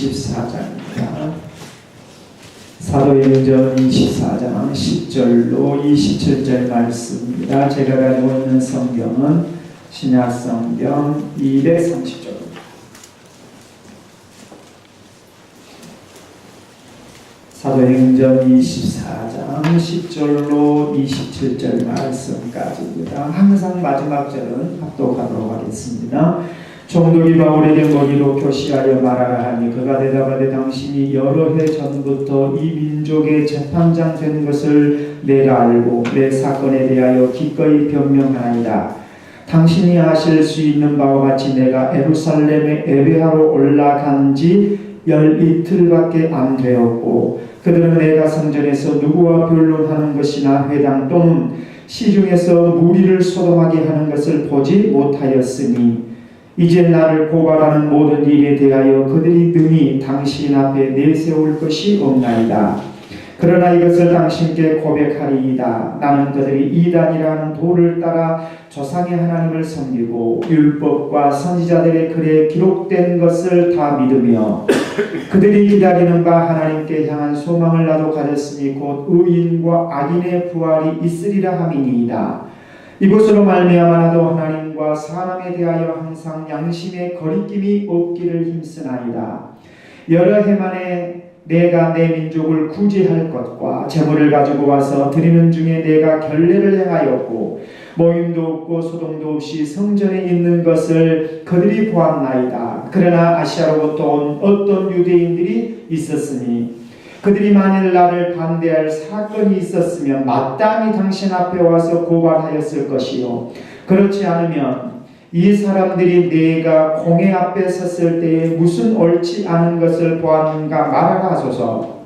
24장입니다. 사도행전 24장 10절로 27절 말씀입니다. 제가 가지고 있는 성경은 신약성경 230쪽입니다. 사도행전 24장 10절로 27절 말씀까지입니다. 항상 마지막 절은 합독하도록 하겠습니다. 총독이 바울에게 머리로 교시하여 말하라 하니 그가 대답하되 당신이 여러 해 전부터 이 민족의 재판장 된 것을 내가 알고 내 사건에 대하여 기꺼이 변명하나이다. 당신이 아실 수 있는 바와 같이 내가 예루살렘에 예배하러 올라간 지 12틀밖에 안 되었고 그들은 내가 성전에서 누구와 변론하는 것이나 회당 또는 시중에서 무리를 소동하게 하는 것을 보지 못하였으니 이제 나를 고발하는 모든 일에 대하여 그들이 능히 당신 앞에 내세울 것이 없나이다. 그러나 이것을 당신께 고백하리이다. 나는 그들이 이단이라는 도를 따라 조상의 하나님을 섬기고 율법과 선지자들의 글에 기록된 것을 다 믿으며 그들이 기다리는 바 하나님께 향한 소망을 나도 가졌으니 곧 의인과 악인의 부활이 있으리라 함이니이다. 이것으로 말미암아 나도 하나님과 사람에 대하여 항상 양심의 거리낌이 없기를 힘쓰나이다. 여러 해 만에 내가 내 민족을 구제할 것과 재물을 가지고 와서 드리는 중에 내가 결례를 행하였고 모임도 없고 소동도 없이 성전에 있는 것을 그들이 보았나이다. 그러나 아시아로부터 온 어떤 유대인들이 있었으니 그들이 만일 나를 반대할 사건이 있었으면 마땅히 당신 앞에 와서 고발하였을 것이요 그렇지 않으면 이 사람들이 내가 공회 앞에 섰을 때에 무슨 옳지 않은 것을 보았는가 말하라 하소서.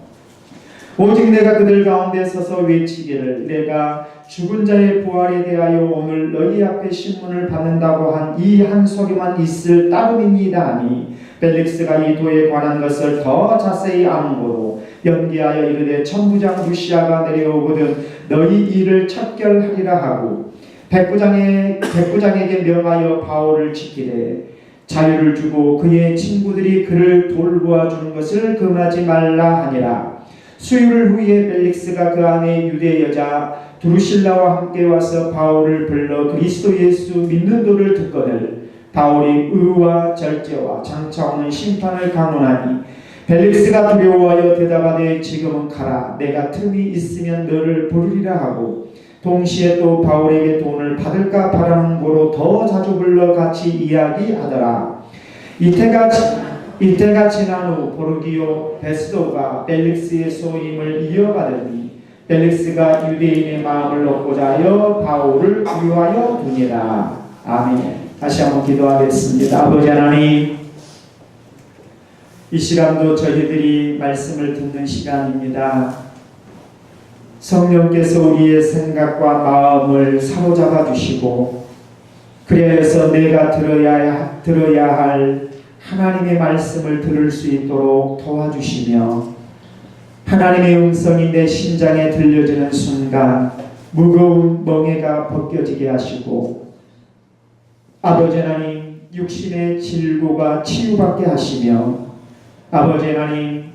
오직 내가 그들 가운데 서서 외치기를 내가 죽은 자의 부활에 대하여 오늘 너희 앞에 신문을 받는다고 한 이 한 소리만 있을 따름이니이다 하니 벨릭스가 이 도에 관한 것을 더 자세히 아는고로 연기하여 이르되 천부장 루시아가 내려오거든 너희 일을 척결하리라 하고 백부장에게 명하여 바울을 지키되 자유를 주고 그의 친구들이 그를 돌보아 주는 것을 금하지 말라 하니라. 수요일 후에 벨릭스가 그 안에 유대 여자 두루실라와 함께 와서 바울을 불러 그리스도 예수 믿는 도를 듣거늘 바울이 의와 절제와 장차 오는 심판을 강론하니 벨릭스가 두려워하여 대답하되 지금은 가라. 내가 틈이 있으면 너를 부르리라 하고 동시에 또 바울에게 돈을 받을까 바라는 고로 더 자주 불러 같이 이야기하더라. 이때가 지난 후 보르기오 베스도가 벨릭스의 소임을 이어가더니 벨릭스가 유대인의 마음을 얻고자 하여 바울을 구유하여 두니라. 아멘. 다시 한번 기도하겠습니다. 아버지 하나님, 이 시간도 저희들이 말씀을 듣는 시간입니다. 성령께서 우리의 생각과 마음을 사로잡아 주시고 그래서 내가 들어야 할 하나님의 말씀을 들을 수 있도록 도와주시며 하나님의 음성이 내 심장에 들려지는 순간 무거운 멍에가 벗겨지게 하시고 아버지 하나님 육신의 질고가 치유받게 하시며 아버지 하나님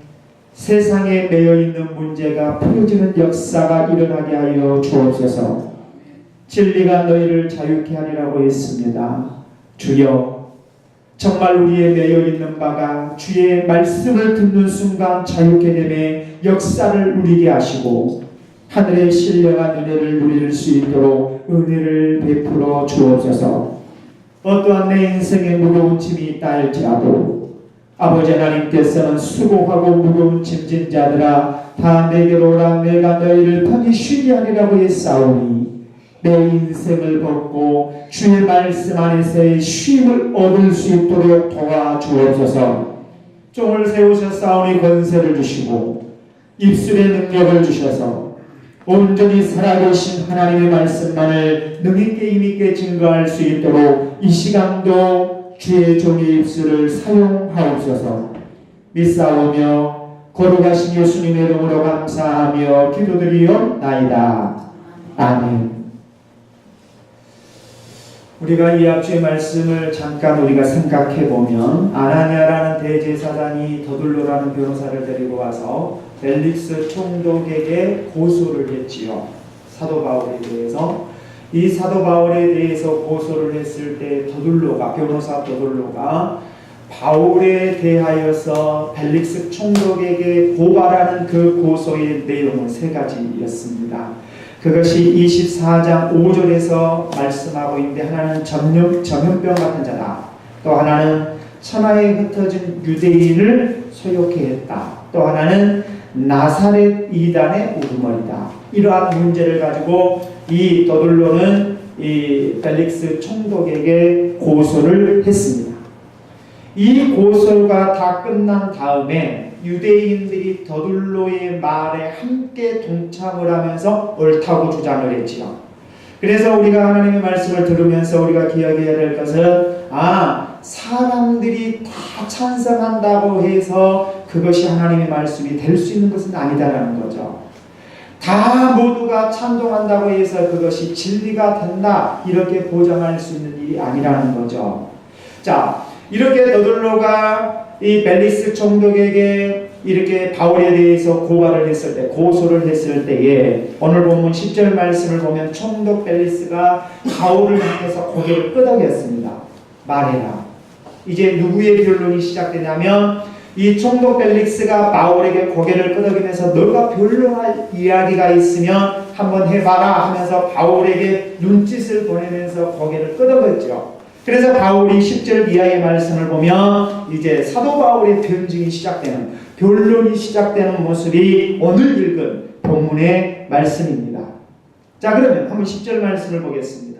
세상에 매여있는 문제가 풀어지는 역사가 일어나게 하여 주옵소서. 진리가 너희를 자유케 하리라고 했습니다. 주여 정말 우리의 매여있는 바가 주의 말씀을 듣는 순간 자유케 되매 역사를 누리게 하시고 하늘의 신령한 은혜를 누릴 수 있도록 은혜를 베풀어 주옵소서. 어떠한 내 인생에 무거운 짐이 있다 할지라도 아버지 하나님께서는 수고하고 무거운 짐진 자들아 다 내게로 오라 내가 너희를 편히 쉬게 하리라고 했사오니 내 인생을 벗고 주의 말씀 안에서의 쉼을 얻을 수 있도록 도와주옵소서. 종을 세우셨사오니 권세를 주시고 입술의 능력을 주셔서 온전히 살아계신 하나님의 말씀만을 능있게 힘있게 증거할 수 있도록 이 시간도 주의 종의 입술을 사용하옵소서. 믿사오며 거룩하신 예수님의 이름으로 감사하며 기도드리옵나이다. 아멘. 우리가 이 앞주의 말씀을 잠깐 우리가 생각해 보면 아나니아라는 대제사장이 더둘로라는 변호사를 데리고 와서 벨릭스 총독에게 고소를 했지요. 사도 바울에 대해서. 이 사도 바울에 대해서 고소를 했을 때 변호사 더둘로가 바울에 대하여서 벨릭스 총독에게 고발하는 그 고소의 내용은 세 가지였습니다. 그것이 24장 5절에서 말씀하고 있는데, 하나는 전염병 같은 자다. 또 하나는 천하에 흩어진 유대인을 소욕해 했다. 또 하나는 나사렛 이단의 우두머리다. 이러한 문제를 가지고 이 더둘로는 이 벨릭스 총독에게 고소를 했습니다. 이 고소가 다 끝난 다음에 유대인들이 더둘로의 말에 함께 동참을 하면서 옳다고 주장을 했지요. 그래서 우리가 하나님의 말씀을 들으면서 우리가 기억해야 될 것은, 사람들이 다 찬성한다고 해서 그것이 하나님의 말씀이 될 수 있는 것은 아니다라는 거죠. 다 모두가 찬동한다고 해서 그것이 진리가 된다, 이렇게 보장할 수 있는 일이 아니라는 거죠. 자, 이렇게 더둘로가 이 벨릭스 총독에게 이렇게 바울에 대해서 고소를 했을 때에 오늘 본문 10절 말씀을 보면 총독 벨릭스가 바울을 향해서 고개를 끄덕였습니다. 말해라. 이제 누구의 변론이 시작되냐면 이 총독 벨릭스가 바울에게 고개를 끄덕이면서 너가 변론할 이야기가 있으면 한번 해봐라 하면서 바울에게 눈짓을 보내면서 고개를 끄덕였죠. 그래서 바울이 10절 이하의 말씀을 보면 이제 사도 바울의 변론이 시작되는 모습이 오늘 읽은 본문의 말씀입니다. 자, 그러면 한번 10절 말씀을 보겠습니다.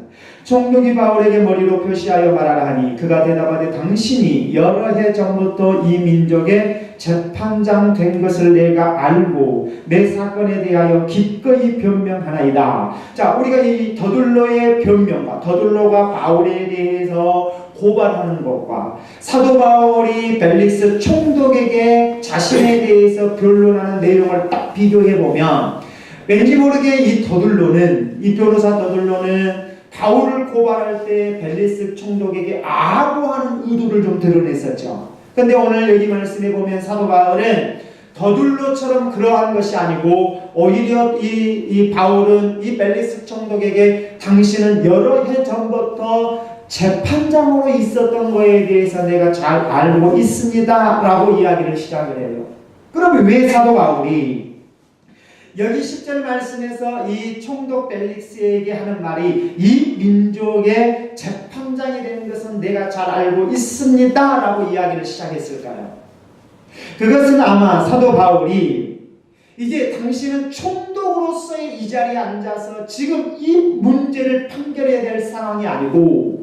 총독이 바울에게 머리로 표시하여 말하라 하니 그가 대답하되 당신이 여러 해 전부터 이 민족의 재판장 된 것을 내가 알고 내 사건에 대하여 기꺼이 변명하나이다. 자, 우리가 이 더둘로의 변명과 더둘로가 바울에 대해서 고발하는 것과 사도 바울이 벨릭스 총독에게 자신에 대해서 변론하는 내용을 딱 비교해 보면 왠지 모르게 이 변호사 더둘로는 바울을 고발할 때 벨릭스 총독에게 아부하는 의도를 좀 드러냈었죠. 그런데 오늘 여기 말씀해 보면 사도 바울은 더둘로처럼 그러한 것이 아니고 오히려 이 바울은 이 벨릭스 총독에게 당신은 여러 해 전부터 재판장으로 있었던 거에 대해서 내가 잘 알고 있습니다 라고 이야기를 시작을 해요. 그러면 왜 사도 바울이 여기 10절 말씀에서 이 총독 벨릭스에게 하는 말이 이 민족의 재판장이 된 것은 내가 잘 알고 있습니다 라고 이야기를 시작했을까요? 그것은 아마 사도 바울이 이제 당신은 총독으로서의 이 자리에 앉아서 지금 이 문제를 판결해야 될 상황이 아니고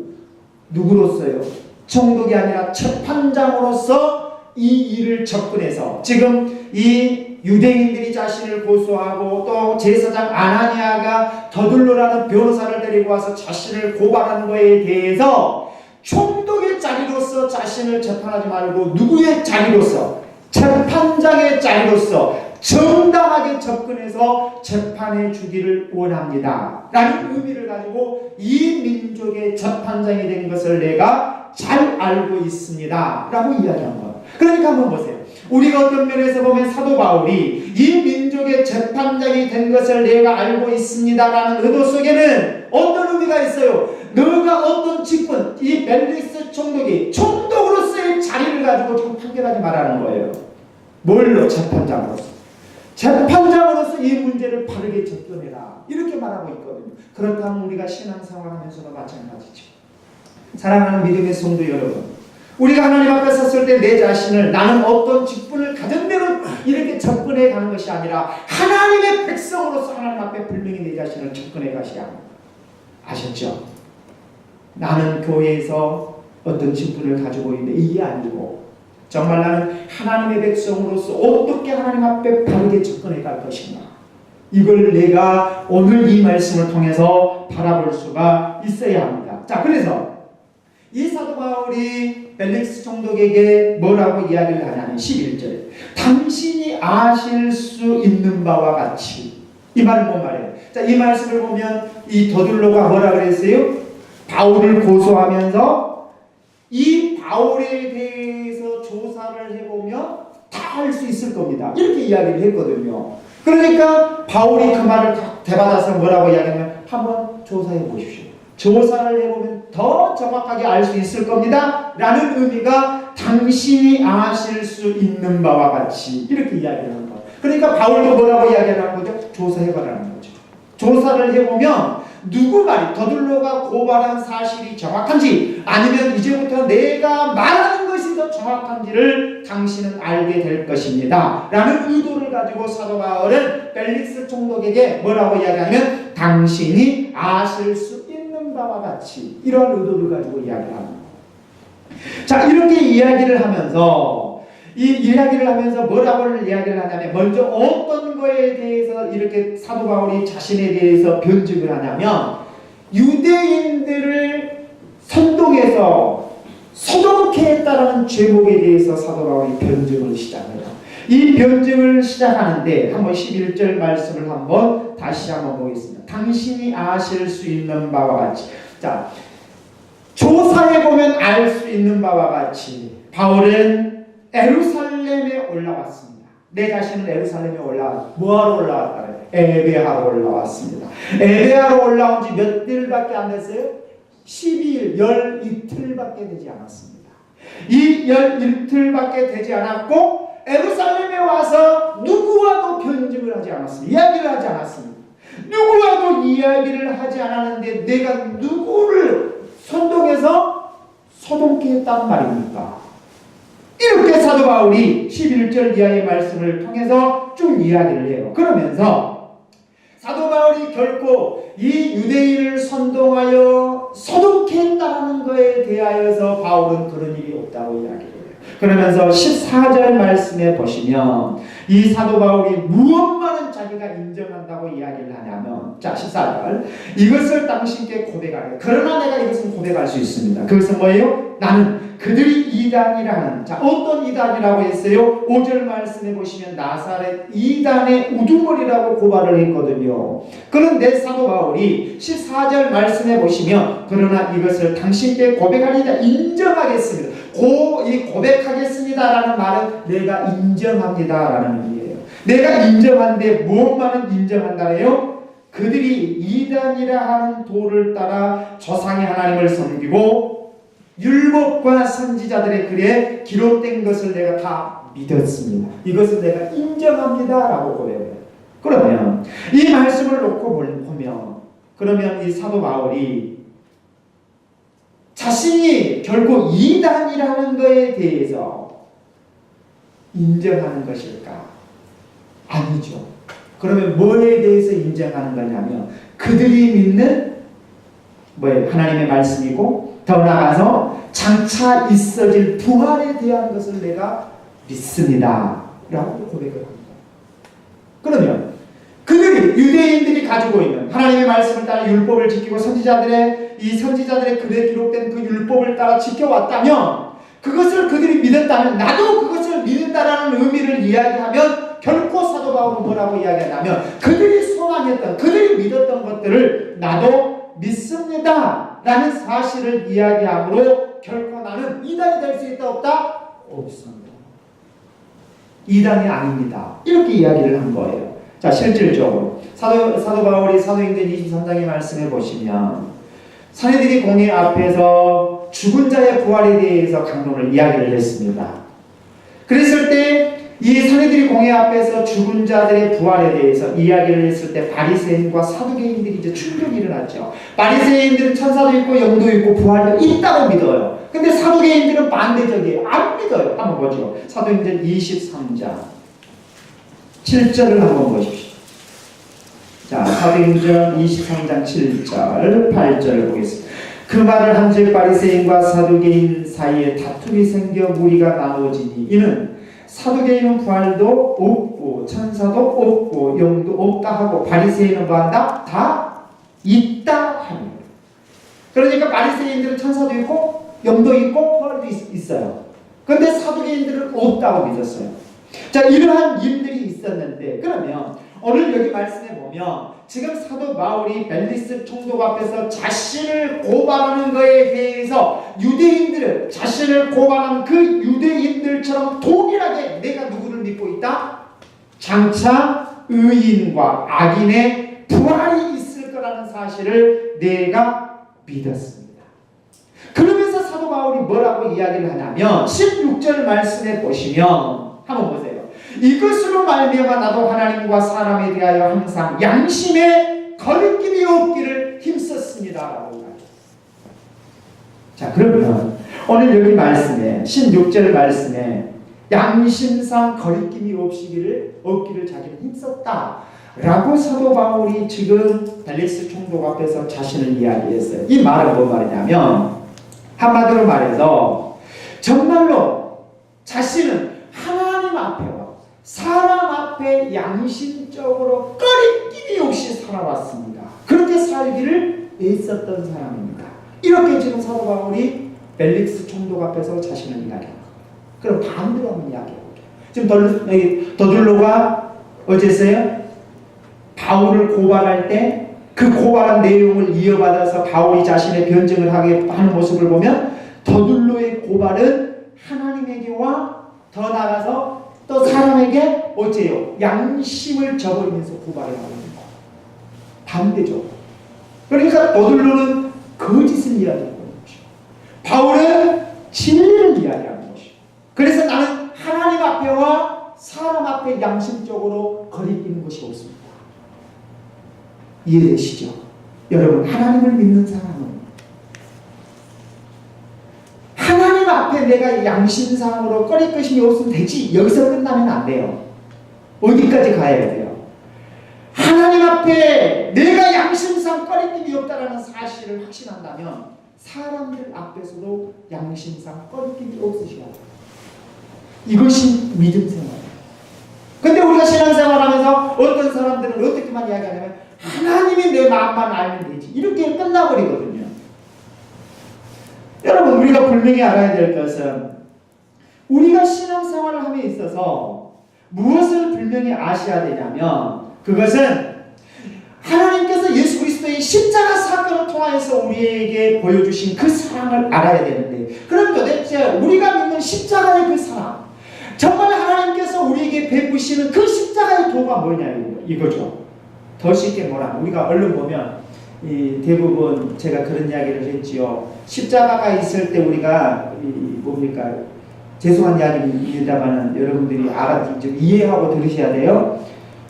누구로서요? 총독이 아니라 재판장으로서 이 일을 접근해서 지금 이 유대인들이 자신을 고소하고 또 제사장 아나니아가 더둘로라는 변호사를 데리고 와서 자신을 고발하는 것에 대해서 총독의 자리로서 자신을 재판하지 말고 누구의 자리로서 재판장의 자리로서 정당하게 접근해서 재판해 주기를 원합니다 라는 의미를 가지고 이 민족의 재판장이 된 것을 내가 잘 알고 있습니다 라고 이야기한 거예요. 그러니까 한번 보세요. 우리가 어떤 면에서 보면 사도 바울이 이 민족의 재판장이 된 것을 내가 알고 있습니다라는 의도 속에는 어떤 의미가 있어요? 너가 어떤 직분, 이 벨릭스 총독이 총독으로서의 자리를 가지고 지금 판결하지 말라는 거예요. 뭘로? 재판장으로서. 재판장으로서 이 문제를 바르게 접근해라 이렇게 말하고 있거든요. 그렇다면 우리가 신앙생활 하면서도 마찬가지죠. 사랑하는 믿음의 성도 여러분, 우리가 하나님 앞에 섰을 때 내 자신을 나는 어떤 직분을 가진 대로 이렇게 접근해 가는 것이 아니라 하나님의 백성으로서 하나님 앞에 분명히 내 자신을 접근해 가셔야 합니다. 아셨죠? 나는 교회에서 어떤 직분을 가지고 있는데 이게 아니고 정말 나는 하나님의 백성으로서 어떻게 하나님 앞에 바르게 접근해 갈 것인가, 이걸 내가 오늘 이 말씀을 통해서 바라볼 수가 있어야 합니다. 자, 그래서 이 사도 바울이 벨릭스 총독에게 뭐라고 이야기를 하냐면 11절에 당신이 아실 수 있는 바와 같이, 이 말은 뭔 말이에요? 자, 이 말씀을 보면 이 더둘로가 뭐라 그랬어요? 바울을 고소하면서 이 바울에 대해서 조사를 해보면 다 할 수 있을 겁니다. 이렇게 이야기를 했거든요. 그러니까 바울이 그 말을 되받아서 뭐라고 이야기하면 한번 조사해 보십시오. 조사를 해보면 더 정확하게 알 수 있을 겁니다. 라는 의미가 당신이 아실 수 있는 바와 같이 이렇게 이야기를 하는 거예요. 그러니까 바울도 뭐라고 이야기하는 거죠? 조사해봐라는 거죠. 조사를 해보면 누구 말이 더둘러가 고발한 사실이 정확한지 아니면 이제부터 내가 말하는 것이 더 정확한지를 당신은 알게 될 것입니다. 라는 의도를 가지고 사도 바울은 벨릭스 총독에게 뭐라고 이야기하면 당신이 아실 수 있는 바와 같이 이런 의도를 가지고 이야기를 합니다. 자, 이렇게 이야기를 하면서 뭐라고 이야기를 하냐면 먼저 어떤 거에 대해서 이렇게 사도 바울이 자신에 대해서 변증을 하냐면 유대인들을 선동해서 소동케 했다라는 죄목에 대해서 사도 바울이 변증을 시작해요. 이 변증을 시작하는데 한번 11절 말씀을 한번 다시 한번 보겠습니다. 당신이 아실 수 있는 바와 같이. 자, 조사해보면 알 수 있는 바와 같이 바울은 에루살렘에 올라왔습니다. 내 자신은 에루살렘에 뭐하러 올라왔다? 예배하러 올라왔습니다. 예배하러 올라온 지 몇 일밖에 안 됐어요? 12일, 열 이틀밖에 되지 않았습니다. 이 열 이틀밖에 되지 않았고 에루살렘에 와서 누구와도 변증을 하지 않았습니다. 이야기를 하지 않았습니다. 누구와도 이야기를 하지 않았는데 내가 누구를 선동해서 소동케 했단 말입니까? 이렇게 사도 바울이 11절 이하의 말씀을 통해서 쭉 이야기를 해요. 그러면서 사도 바울이 결코 이 유대인을 선동하여 소동케 했다는 것에 대하여서 바울은 그런 일이 없다고 이야기를 해요. 그러면서 14절 말씀에 보시면 이 사도 바울이 무엇만은 자기가 인정한다고 이야기를 하냐면 자 14절 이것을 당신께 고백하래. 그러나 내가 이것은 고백할 수 있습니다. 그것은 뭐예요? 나는 그들이 이단이라는 자 어떤 이단이라고 했어요? 5절 말씀해 보시면 나사렛 이단의 우두머리라고 고발을 했거든요. 그런데 사도 바울이 14절 말씀해 보시면 그러나 이것을 당신께 고백하리라 인정하겠습니다. 이 고백하겠습니다라는 말은 내가 인정합니다라는 의미예요. 내가 인정한데 무엇만은 인정한다래요? 그들이 이단이라 하는 도를 따라 조상의 하나님을 섬기고 율법과 선지자들의 글에 기록된 것을 내가 다 믿었습니다. 이것을 내가 인정합니다라고 고백해요. 그러면 이 말씀을 놓고 보면 그러면 이 사도 바울이 자신이 결국 이단이라는 것에 대해서 인정하는 것일까? 아니죠. 그러면 뭐에 대해서 인정하는 거냐면 그들이 믿는 뭐예요? 하나님의 말씀이고 더 나아가서 장차 있어질 부활에 대한 것을 내가 믿습니다. 라고 고백을 합니다. 그러면 그들이 유대인들이 가지고 있는 하나님의 말씀을 따라 율법을 지키고 선지자들의 글에 기록된 그 율법을 따라 지켜왔다면 그것을 그들이 믿었다면 나도 그것을 믿는다라는 의미를 이야기하면 결코 사도 바울은 뭐라고 이야기하냐면 그들이 소망했던 그들이 믿었던 것들을 나도 믿습니다 라는 사실을 이야기하므로 결코 나는 이단이 될 수 있다 없다? 없습니다. 이단이 아닙니다. 이렇게 이야기를 한 거예요. 자, 실질적으로 사도 바울이 사도행전 23장의 말씀해 보시면 사내들이 공회 앞에서 죽은 자의 부활에 대해서 강론을 이야기를 했습니다. 그랬을 때 이 사내들이 공회 앞에서 죽은 자들의 부활에 대해서 이야기를 했을 때 바리새인과 사두개인들이 이제 충돌이 일어났죠. 바리새인들은 천사도 있고 영도 있고 부활도 있다고 믿어요. 근데 사두개인들은 반대적이에요. 안 믿어요. 한번 보죠. 사도행전 23장 7절을 한번 보십시오. 자, 사도행전 23장 7절 8절을 보겠습니다. 그 말을 한즉 바리새인과 사두개인 사이에 다툼이 생겨 무리가 나누어지니 이는 사두개인은 부활도 없고 천사도 없고 영도 없다 하고 바리새인은 뭐한다? 다 있다 합니다. 그러니까 바리새인들은 천사도 있고 영도 있고 부활도 있어요. 그런데 사두개인들은 없다고 믿었어요. 자, 이러한 일들이 있었는데 그러면 오늘 여기 말씀해 보면 지금 사도 바울이 벨리스 총독 앞에서 자신을 고발하는 것에 대해서 유대인들은 자신을 고발하는 그 유대인들처럼 동일하게 내가 누구를 믿고 있다? 장차 의인과 악인의 부활이 있을 거라는 사실을 내가 믿었습니다. 그러면서 사도 바울이 뭐라고 이야기를 하냐면 16절 말씀에 보시면 한번 보세요. 이것으로 말미암아 나도 하나님과 사람에 대하여 항상 양심에 거리낌이 없기를 힘썼습니다 라고 말해요. 자, 그러면 오늘 여기 말씀에 16절 말씀에 양심상 거리낌이 없기를 자기는 힘썼다 라고 사도 바울이 지금 벨리스 총독 앞에서 자신을 이야기했어요. 이 말은 뭐 말이냐면 한마디로 말해서 정말로 자신은 하나님 앞에와 사람 앞에 양심적으로 꺼리낌이 없이 살아왔습니다. 그렇게 살기를 애썼던 사람입니다. 이렇게 지금 사도 바울이 벨리스 총독 앞에서 자신을 이야기합니다. 그럼 반대로 한번 이야기해볼게요. 지금 더둘로가 어쨌어요? 바울을 고발할 때 그 고발한 내용을 이어받아서 바울이 자신의 변증을 하는 모습을 보면 더둘로의 고발은 하나님에게와 더 나아가서 또 사람에게 어째요? 양심을 저버리면서 고발을 하는 거예요. 반대죠. 그러니까 더둘로는 거짓을 이야기하는 것이고 바울은 진리를 이야기하는 것이고 그래서 나는 하나님 앞에와 사람 앞에 양심적으로 거리끼는 것이 없습니다. 이해되시죠? 여러분, 하나님을 믿는 사람은 하나님 앞에 내가 양심상으로 꺼릴 것이 없으면 되지 여기서 끝나면 안 돼요. 어디까지 가야 돼요? 하나님 앞에 내가 양심상 꺼리낌이 없다라는 사실을 확신한다면 사람들 앞에서도 양심상 꺼리낌이 없으셔야 돼요. 이것이 믿음 생활이에요. 근데 우리가 신앙생활하면서 어떤 사람들은 어떻게만 이야기하냐면 하나님이 내 마음만 알면 되지 이렇게 끝나버리거든요. 여러분, 우리가 분명히 알아야 될 것은 우리가 신앙생활을 함에 있어서 무엇을 분명히 아셔야 되냐면 그것은 하나님께서 예수 그리스도의 십자가 사건을 통하여서 우리에게 보여주신 그 사랑을 알아야 되는데 그럼 도대체 우리가 믿는 십자가의 그 사랑 정말 하나님께서 우리에게 베푸시는 그 십자가의 도가 뭐냐 이거죠. 더 쉽게 뭐라 우리가 얼른 보면 대부분 제가 그런 이야기를 했지요. 십자가가 있을 때 우리가 뭡니까 죄송한 이야기입니다만 여러분들이 좀 이해하고 들으셔야 돼요.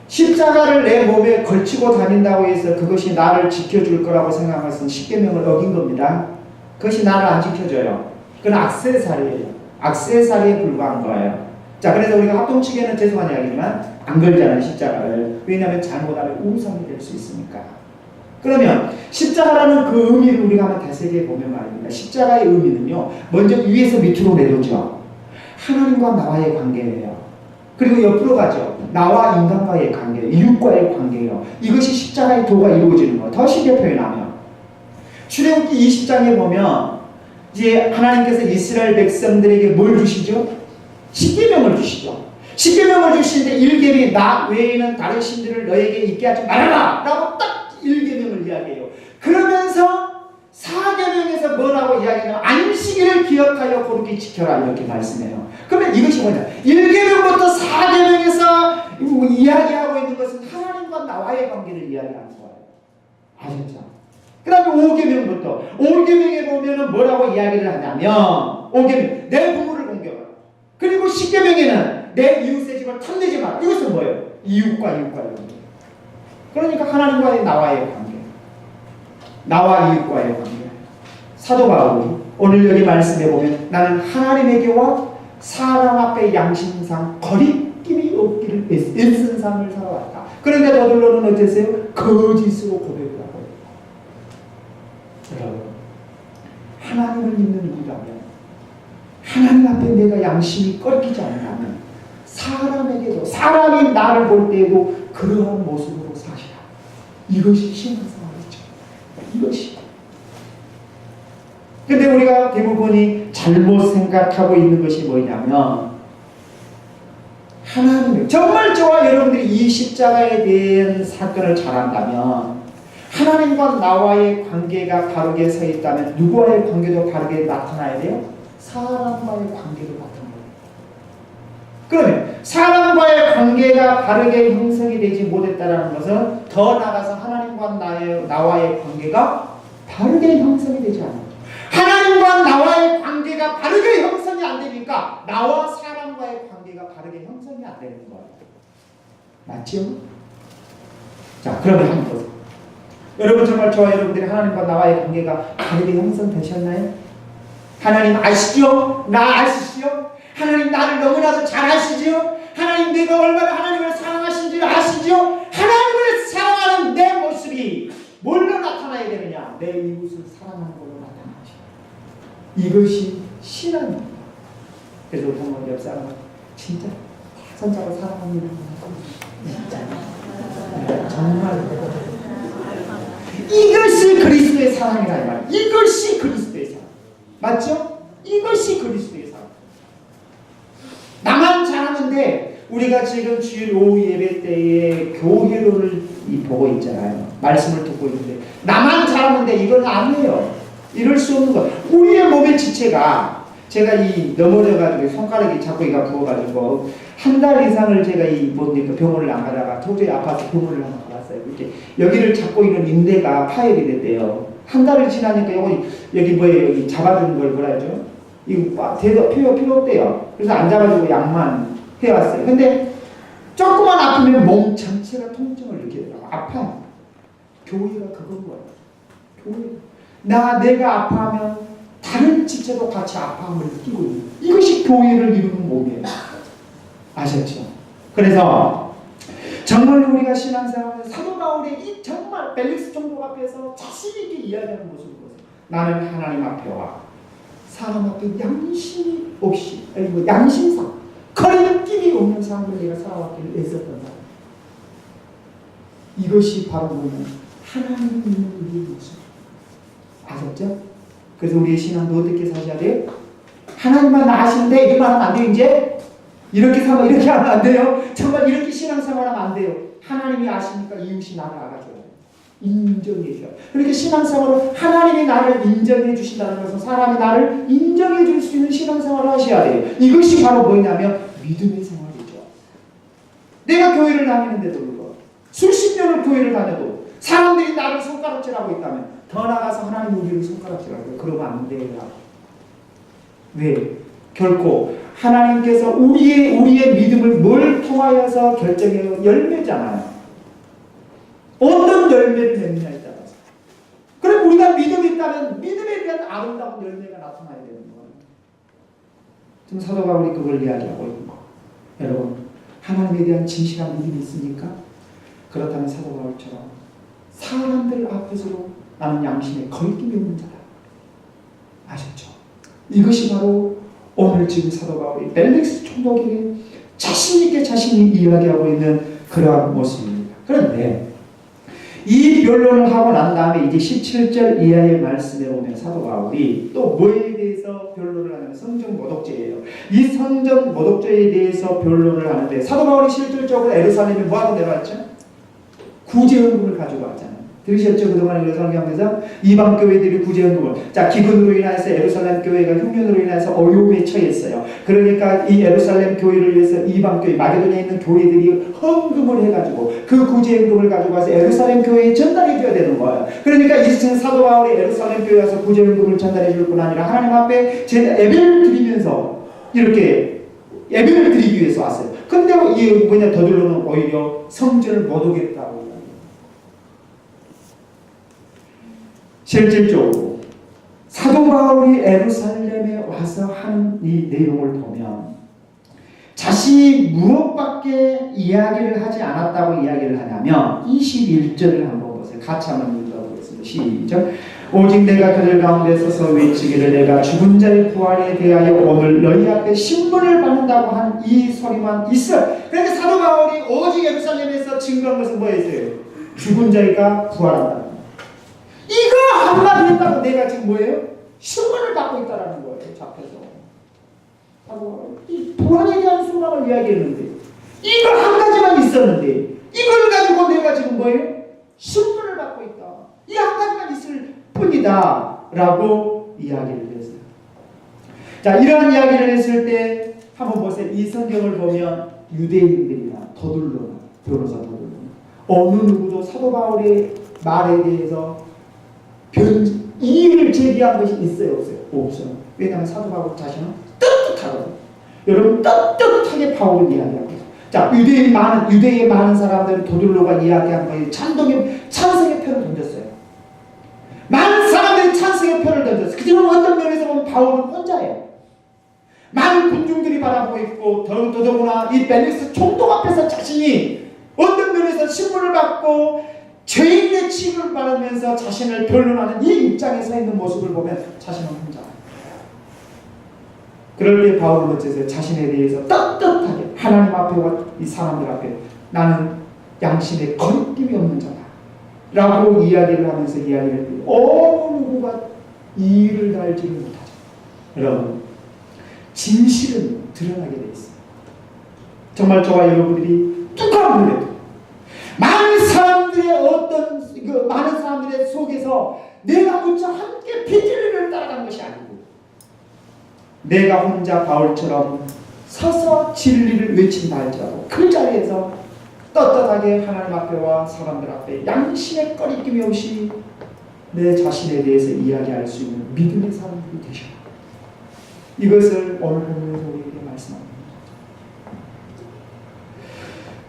십자가를 내 몸에 걸치고 다닌다고 해서 그것이 나를 지켜줄 거라고 생각한 것은 십계명을 어긴 겁니다. 그것이 나를 안 지켜줘요. 그건 액세서리예요. 액세서리에 불과한 거예요. 자, 그래서 우리가 합동치기에는 죄송한 이야기지만 안 걸잖아요, 십자가를. 왜냐하면 잘못하면 우상이 될 수 있으니까. 그러면 십자가라는 그 의미를 우리가 한번 되새겨 보면 말입니다. 십자가의 의미는요, 먼저 위에서 밑으로 내려오죠. 하나님과 나와의 관계예요. 그리고 옆으로 가죠. 나와 인간과의 관계, 이웃과의 관계예요. 이것이 십자가의 도가 이루어지는 거예요. 더 쉽게 표현하면 출애굽기 20장에 보면 이제 하나님께서 이스라엘 백성들에게 뭘 주시죠? 십계명을 주시죠. 십계명을 주시는데 1계명이 나 외에는 다른 신들을 너에게 있게 하지 말아라 라고 딱 1계명을 이야기해요. 그러면서 4계명에서 뭐라고 이야기하냐면 안식일을 기억하여 거룩히 지켜라 이렇게 말씀해요. 그러면 이것이 뭐냐 1계명부터 4계명에서 이야기하고 있는 것은 하나님과 나와의 관계를 이야기하는 거예요. 아셨죠? 그 다음에 5계명에 보면은 뭐라고 이야기를 하냐면 5계명 내 부모를 공경하라. 그리고 10계명에는 내 이웃의 집을 탐내지 마라. 이것은 뭐예요? 이웃과의 관계. 그러니까 하나님과의 나와의 관계, 나와 이웃과의 관계. 사도 바울이 오늘 여기 말씀해 보면 나는 하나님에게와 사람 앞에 양심상 거리낌이 없기를 애쓴 삶을 살아왔다. 그런데 더둘러는 어땠어요? 거짓으로 고백을 하고 있다. 여러분, 하나님을 믿는 누구라면 하나님 앞에 내가 양심이 꺾이지 않는다면 사람에게도 사람이 나를 볼 때에도 그러한 모습으로 사시라. 이것이 신앙생활이죠. 이것이. 근데 우리가 대부분이 잘못 생각하고 있는 것이 뭐냐면 하나님, 정말 저와 여러분들이 이 십자가에 대한 사건을 잘 안다면, 하나님과 나와의 관계가 바르게 서 있다면 누구와의 관계도 바르게 나타나야 돼요? 사람과의 관계도 나타나야 돼요. 그러면 사람과의 관계가 바르게 형성이 되지 못했다는 것은 더 나아가서 하나님과 나와의 관계가 바르게 형성이 되지 않아요. 하나님과 나와의 관계가 바르게 형성이 안 되니까 나와 사람과의 관계가 바르게 형성이 안 되는 거예요. 맞죠? 자, 그러면 한번 보세요. 여러분, 정말 저와 여러분들이 하나님과 나와의 관계가 바르게 형성되셨나요? 하나님 아시죠? 나 아시죠? 하나님 나를 너무나도 잘 아시죠? 하나님 내가 얼마나 하나님을 사랑하신지 아시죠? 하나님을 사랑하는 내 모습이 뭘로 나타나야 되느냐? 내 이웃을 사랑하는 걸로 나타나죠. 이것이 신앙입니다. 그래서 우리 한번 옆 사람 진짜 손잡고 사랑합니다. 정말 이것이 그리스도의 사랑이라 이 말이에요. 이것이 그리스도의 사랑. 맞죠? 이것이 그리스도의 사랑. 나만 잘하는데 우리가 지금 주일 오후 예배 때에 교회론을 보고 있잖아요. 말씀을 듣고 있는데 나만 잘하는데 이건 아니에요. 이럴 수 없는 거. 우리의 몸의 지체가 제가 이 넘어져가지고 손가락이 자꾸 이가 부어가지고 한 달 이상을 제가 이 뭡니까 병원을 안 가다가 도저히 아파서 병원을 한번 가봤어요. 이렇게 여기를 잡고 있는 인대가 파열이 됐대요. 한 달을 지나니까 여기 뭐예요? 여기 잡아주는 걸 뭐라 하죠? 이거 필요 없대요. 그래서 안 잡아주고 약만 해왔어요. 근데 조금만 아프면 몸 전체가 통증을 느끼더라고요. 아파요. 교회가 그건 거예요. 교회. 내가 아파하면 다른 지체도 같이 아파함을 느끼고 있는 이것이 교회를 이루는 몸이에요. 아셨죠? 그래서 정말 우리가 신앙생활에서 사도 바울이 이 정말 벨릭스 총독 앞에서 자신 있게 이야기하는 모습을 보세요. 나는 하나님 앞에 와 사람 앞에 양심이 없이 양심상 거리낌이 없는 삶을 내가 살아왔기를 애썼던 사람. 이것이 바로 뭐냐면 하나님 있는 우리의 모습. 아셨죠? 그래서 우리의 신앙도 어떻게 사셔야 돼요? 하나님만 아시는데 이것만 하면 안 돼요. 이제 이렇게 살면 이렇게 하면 안 돼요. 정말 이렇게 신앙생활하면 안 돼요. 하나님이 아시니까 이웃이 나를 알아줘요. 인정해 줘요. 그렇게 신앙생활을 하나님이 나를 인정해 주신다는 것은 사람이 나를 인정해 줄 수 있는 신앙생활을 하셔야 돼요. 이것이 바로 뭐냐면 믿음의 생활이죠. 내가 교회를 다니는데도 그렇고 수십 년을 교회를 다녀도 사람들이 나를 손가락질하고 있다면 더 나아가서 하나님 우리를 손가락질하고 그러면 안 돼요. 왜? 결코 하나님께서 우리의 믿음을 뭘 통하여서 결정해요? 열매잖아요. 어떤 열매를 맺느냐에 따라서. 그럼 우리가 믿음이 있다면 믿음에 대한 아름다운 열매가 나타나야 되는 거예요. 지금 사도 바울이 그걸 이야기하고 있는 거예요. 여러분, 하나님에 대한 진실한 믿음이 있습니까? 그렇다면 사도 바울처럼 사람들 앞에서도 나는 양심에 거리낌이 없는 자다. 아셨죠? 이것이 바로 오늘 지금 사도 바울이 벨릭스 총독에게 자신있게 자신이 이야기하고 있는 그러한 모습입니다. 그런데 이 변론을 하고 난 다음에 이제 17절 이하의 말씀에 보면 사도 바울이 또 뭐에 대해서 변론을 하냐면 성전 모독죄예요. 이 성전 모독죄에 대해서 변론을 하는데 사도 바울이 실질적으로 예루살렘에 뭐하고 내려왔죠? 구제헌금을 가지고 왔잖아요. 들으셨죠? 그동안 예루살렘에서 이방 교회들이 구제헌금을 기근으로 인해서 예루살렘 교회가 흉년으로 인해서 어려움에 처했어요. 그러니까 이 예루살렘 교회를 위해서 이방 교회 마게도냐에 있는 교회들이 헌금을 해가지고 그 구제헌금을 가지고 와서 예루살렘 교회에 전달해 줘야 되는 거예요. 그러니까 이스라엘 사도 바울이 예루살렘 교회에 와서 구제헌금을 전달해 줄 뿐 아니라 하나님 앞에 예배를 드리면서 이렇게 예배를 드리기 위해서 왔어요. 근데 이 더들로는 오히려 성전을 못 오겠다고. 실질적으로 사도 바울이 예루살렘에 와서 하는 이 내용을 보면 자신이 무엇밖에 이야기를 하지 않았다고 이야기를 하냐면 21절을 한번 보세요. 같이 한번 읽어보겠습니다. 시작. 오직 내가 그들 가운데 서서 외치기를 내가 죽은 자의 부활에 대하여 오늘 너희 앞에 신문을 받는다고 한 이 소리만 있어. 그러니까 사도 바울이 오직 예루살렘에서 증거한 것은 뭐였어요? 죽은 자가 부활한다. 이거 한마디 했다고 내가 지금 뭐예요? 신문을 받고 있다라는 거예요. 잡혀서. 이 부활에 대한 소망을 이야기했는데 있었는데 이걸 가지고 내가 지금 뭐예요? 신분을 받고 있다. 이 한 가지만 있을 뿐이다 라고 이야기를 했어요. 자, 이러한 이야기를 했을 때 한번 보세요. 이 성경을 보면 유대인들이나 더둘러나 변호사 더둘러나 어느 누구도 사도 바울의 말에 대해서 이의를 제기한 것이 있어요? 없어요? 없어요. 왜냐하면 사도 바울 자신은 떳떳하거든요. 여러분 떳떳하게 바울을 이야기합니다. 자, 유대의 많은 사람들은 도들로가 이야기한 거에 찬성의 표를 던졌어요. 많은 사람들이 찬성의 표를 던졌어요. 그지만 어떤 면에서 보면 바울은 혼자예요. 많은 군중들이 바라보고 있고 더더구나 이 벨릭스 총독 앞에서 자신이 어떤 면에서 신분을 받고 죄인의 취급을 받으면서 자신을 변론하는 이 입장에 서 있는 모습을 보면 자신은 혼자예요. 그럴 때 바울은 어째서 자신에 대해서 떳떳하게 하나님 앞에와 이 사람들 앞에 나는 양심에 거리낌이 없는 자다 라고 이야기를 하면서 이야기를 했더니 어느 누구가 이의를 달지를 못하죠. 여러분, 진실은 드러나게 돼 있어요. 정말 저와 여러분들이 누가 보내도 많은 사람들의 속에서 내가 혼자 함께 비진리를 따라간 것이 아니고 내가 혼자 바울처럼 서서 진리를 외친다 할지라도 그 자리에서 떳떳하게 하나님 앞에와 사람들 앞에 양심의 꺼리낌이 없이 내 자신에 대해서 이야기할 수 있는 믿음의 사람들이 되셔라. 이것을 오늘 본문에서 우리에게 말씀합니다.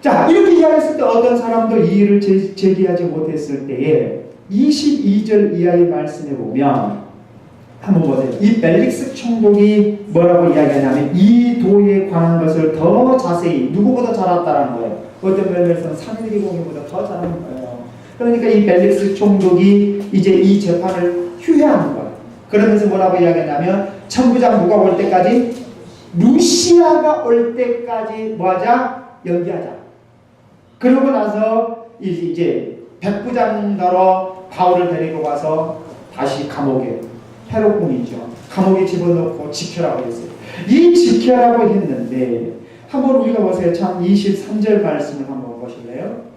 자, 이렇게 이야기했을 때 어떤 사람도 이의를 제기하지 못했을 때에 22절 이하의 말씀에 보면 한번 보세요. 이 벨릭스 총독이 뭐라고 이야기하냐면 이 도에 관한 것을 더 자세히 누구보다 잘 알았다는 거예요. 어떤 면에서는 사무엘이 공의보다 더 잘하는 거예요. 그러니까 이 벨릭스 총독이 이제 이 재판을 휴회하는 거예요. 그러면서 뭐라고 이야기하냐면 천부장 누가 올 때까지 루시아가 올 때까지 뭐하자? 연기하자. 그러고 나서 이제 백부장더러 바울을 데리고 가서 다시 감옥에 헤롯궁이죠. 감옥에 집어넣고 지켜라고 했어요. 이 지켜라고 했는데 한번 우리가 보세요. 참 23절 말씀을 한번 보실래요?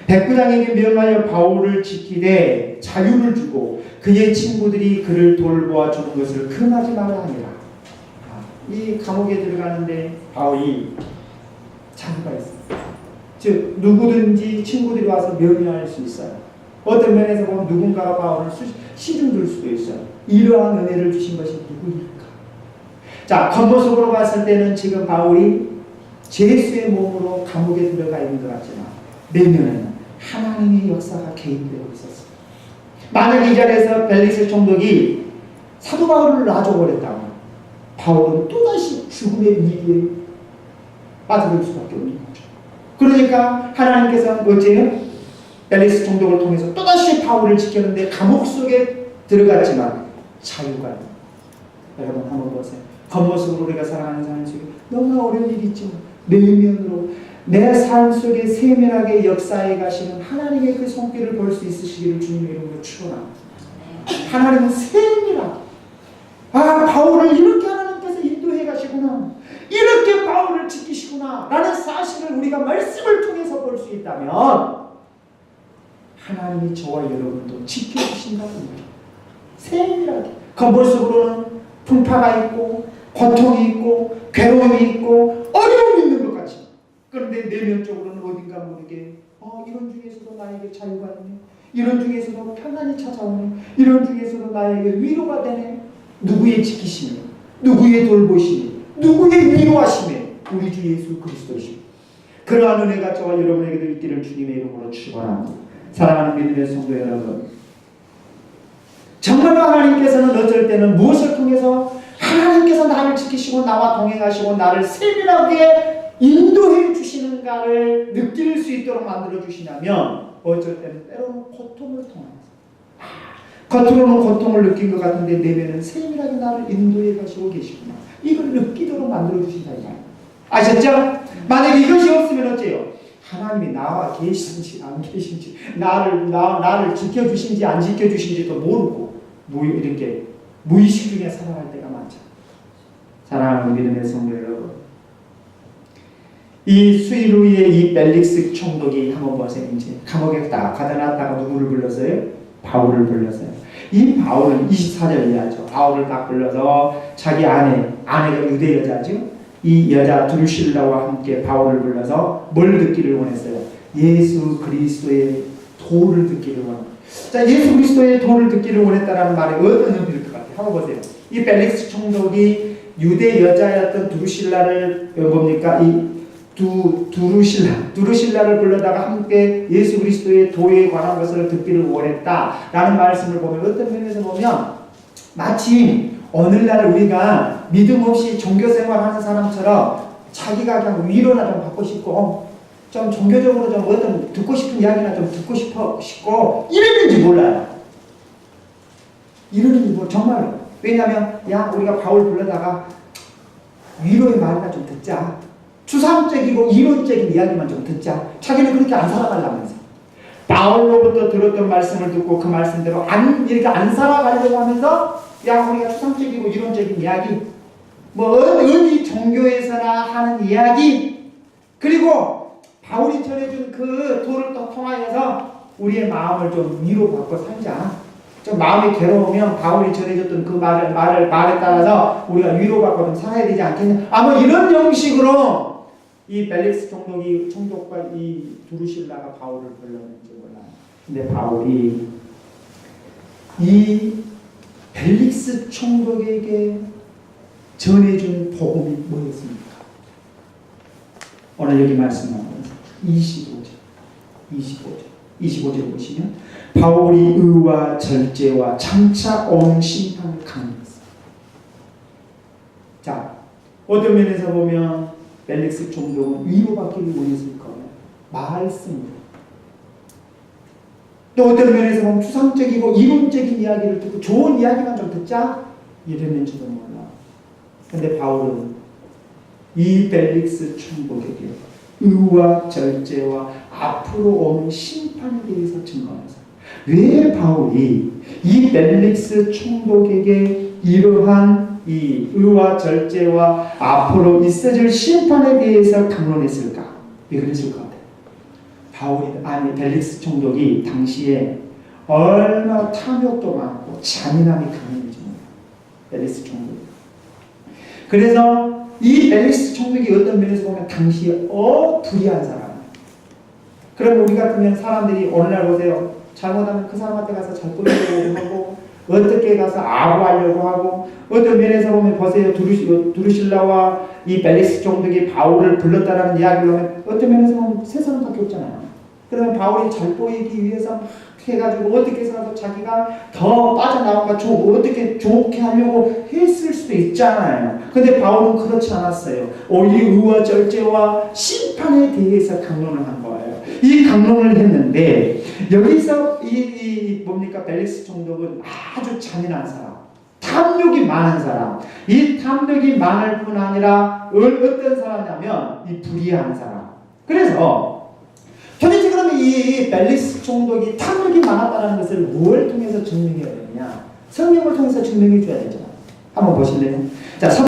백부장에게 명하여 바울을 지키되 자유를 주고 그의 친구들이 그를 돌보아 주는 것을 금하지 말아 하니라. 이 감옥에 들어가는데 바울이 자유가 있어요. 즉 누구든지 친구들이 와서 면회할 수 있어요. 어떤 면에서 보면 누군가가 바울을 시중 들 수도 있어요. 이러한 은혜를 주신 것이 누구일까? 자, 겉모습으로 봤을 때는 지금 바울이 예수의 몸으로 감옥에 들어가 있는 것 같지만 내면에는 하나님의 역사가 개입되고 있었어요. 만약 이 자리에서 벨릭스 총독이 사도 바울을 놔줘버렸다면 바울은 또다시 죽음의 위기에 빠져들 수밖에 없는 거죠. 그러니까 하나님께서는 어째요? 벨릭스 총독을 통해서 또다시 바울을 지켰는데 감옥 속에 들어갔지만 자유가 있는. 여러분 한번 보세요. 겉모습으로 우리가 살아가는 삶 속에 너무나 어려운 일이 있지만 내면으로 내 삶 속에 세밀하게 역사해 가시는 하나님의 그 손길을 볼 수 있으시기를 주님의 이름으로 축원합니다. 하나님은 세밀하게 바울을 이렇게 하나님께서 인도해 가시구나, 이렇게 바울을 지키시구나 라는 사실을 우리가 말씀을 통해서 볼 수 있다면 하나님이 저와 여러분도 지켜주신다는 거예요. 세밀하게 겉모습으로는 풍파가 있고 고통이 있고 괴로움이 있고 어려움이 있는 것 같지, 그런데 내면적으로는 어딘가 모르게 이런 중에서도 나에게 자유가 있네, 이런 중에서도 평안이 찾아오네, 이런 중에서도 나에게 위로가 되네. 누구의 지키심에, 누구의 돌보심에, 누구의 위로하심에? 우리 주 예수 그리스도이십니다. 그러한 은혜가 저와 여러분에게도 있기를 주님의 이름으로 축원합니다. 사랑하는 믿음의 성도 여러분, 정말로 하나님께서는 어쩔 때는 무엇을 통해서 하나님께서 나를 지키시고 나와 동행하시고 나를 세밀하게 인도해 주시는가를 느낄 수 있도록 만들어 주시냐면 어쩔 때는 때로는 고통을 통해서 겉으로는 고통을 느낀 것 같은데 내면은 세밀하게 나를 인도해 가시고 계시구나, 이걸 느끼도록 만들어 주신다 이 말이에요. 아셨죠? 만약에 이것이 없으면 어째요? 하나님이 나와 계신지 안 계신지, 나를 지켜주신지 안 지켜주신지도 모르고 이렇게 무의식 중에 살아갈 때가 많죠. 사랑하는 믿음의 성도 여러분, 이 수일후에 이 벨릭스 총독이 한번 보세요. 이제 감옥에 딱 가둬놨다가 누구를 불렀어요? 바울을 불렀어요. 이 바울은 24절 이하죠. 바울을 딱 불러서 자기 아내가 유대 여자죠. 이 여자 드루실라와 함께 바울을 불러서 뭘 듣기를 원했어요? 예수 그리스도의 도를 듣기를 원합니다. 자, 예수 그리스도의 도를 듣기를 원했다라는 말이 어떤 의미일 것 같아요? 한번 보세요. 이 벨릭스 총독이 유대 여자였던 드루실라를 뭡니까? 이 두루실라를 불러다가 함께 예수 그리스도의 도에 관한 것을 듣기를 원했다라는 말씀을 보면 어떤 면에서 보면 마치 오늘날 우리가 믿음 없이 종교 생활하는 사람처럼 자기가 그냥 위로나 좀 받고 싶고 좀 종교적으로 좀 어떤 듣고 싶은 이야기나 좀 듣고 싶고 이러는지 몰라요. 이러는지 뭐 정말로. 왜냐하면 야 우리가 바울 불러다가 위로의 말이나 좀 듣자. 추상적이고 이론적인 이야기만 좀 듣자. 자기는 그렇게 안 살아가려면서 바울로부터 들었던 말씀을 듣고 그 말씀대로 이렇게 안 살아가려고 하면서 야 우리가 추상적이고 이론적인 이야기 뭐 어디 종교에서나 하는 이야기 그리고 바울이 전해준 그 도를 또 통하여서 우리의 마음을 좀 위로받고 살자. 좀 마음이 괴로우면 바울이 전해줬던 그 말에 따라서 우리가 위로받고 좀 살아야 되지 않겠냐. 아마 이런 형식으로 이 벨릭스 총독과 이 두루실라가 바울을 불렀는지 몰라요. 근데 바울이 이 벨릭스 총독에게 전해준 복음이 뭐였습니까? 오늘 여기 말씀하는 25절 보시면 바울이 의와 절제와 장차 온 심판을 강요했어요. 자, 어떤 면에서 보면 벨릭스 총독은 위로받기를 원했을 거예요. 말씀으로. 또 어떤 면에서 보면 추상적이고 이론적인 이야기를 듣고 좋은 이야기만 좀 듣자 이랬는지도 몰라. 근데 바울은 이 벨릭스 총독에게 의와 절제와 앞으로 오는 심판에 대해서 증거하면서 왜 바울이 이 벨릭스 총독에게 이러한 이 의와 절제와 앞으로 있어질 심판에 대해서 강론했을까? 왜 그랬을 것 같아요? 벨릭스 총독이 당시에 얼마나 탐욕도 많고 잔인함이 강했는지 몰라요. 벨릭스 총독. 그래서 이 벨릭스 총독이 어떤 면에서 보면 당시에 불의한 사람. 그럼 우리 같으면 사람들이 오늘날 보세요. 잘못하면 그 사람한테 가서 잘 끌려고 하고 어떻게 가서 아부하려고 하고 어떤 면에서 보면 보세요. 두루실라와 이 벨릭스 총독이 바울을 불렀다라는 이야기를 하면 어떤 면에서 보면 세 사람밖에 없잖아요. 그러면 바울이 잘 보이기 위해서 막 해가지고 어떻게 해서라도 자기가 더 빠져나오고 어떻게 좋게 하려고 했을 수도 있잖아요. 근데 바울은 그렇지 않았어요. 오히려 의와 절제와 심판에 대해서 강론을 한 거예요. 이 강론을 했는데 여기서 뭡니까? 벨릭스 총독은 아주 잔인한 사람, 탐욕이 많은 사람. 이 탐욕이 많을 뿐 아니라 어떤 사람이냐면 이 불의한 사람. 그래서 도대체 그러면 이 벨릭스 총독이 탐욕이 많았다는 것을 뭘 통해서 증명해야 되느냐? 성경을 통해서 증명해 줘야 되잖아. 한번 보실래요? 자,